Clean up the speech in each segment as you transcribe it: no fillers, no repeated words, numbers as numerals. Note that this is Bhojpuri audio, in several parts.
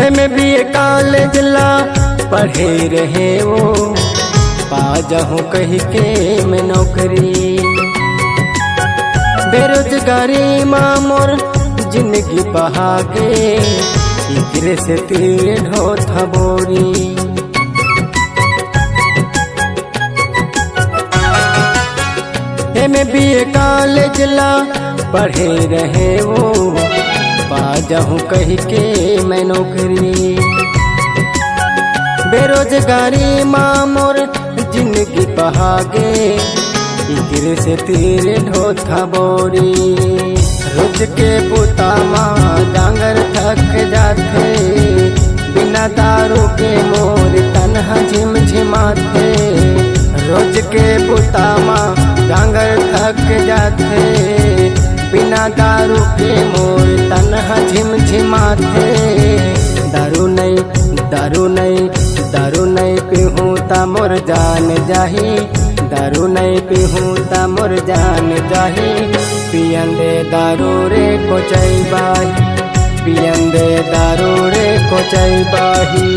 MBA कॉलेज ला पढ़े रहे वो, पा जाऊँ कह के मैं नौकरी। बेरोजगारी माँ मोर जिंदगी बहागे, इकरे से तीर ढोथा बोरी। MBA कॉलेज ला पढ़े रहे वो, पा जाऊँ कह के मैं नौकरी। बेरोजगारी माँ मोर जिंदगी बहागे, इकरे से तीर ढोथा बोरी। रोज के पुता माँ डांगर थक जाते, बिना दारू के मोर तन्हा झिमझिमाते। रोज के पुता माँ डांगर थक जाते, बिना दारू के मोर तन्हा झिमझिमाते। दारू नहीं पीहूँ ता मोर जान जाही, दारू नहीं पीहूँ ता मोर जान जाही। पियन दे दारू रे कोचई बाही, पियन दे दारू रे कोचई बाही।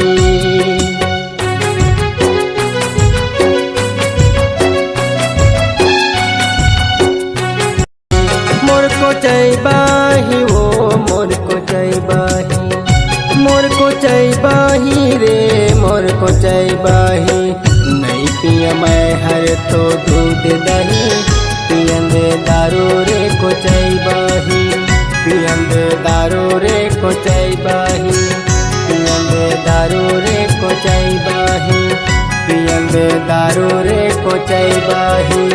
मोर कोचई बाही वो, मोर कोचई बाही, मोर कोचई बाही रे, मोर कोचई बाही। नहीं पिया मैं हर तो दूध दही, पियन दे दारू रे कोचई बाही, पियन दे दारू रे कोचई बाही, पियन दे दारू रे कोचई बाही, पियन दे दारू रे कोचई बाही।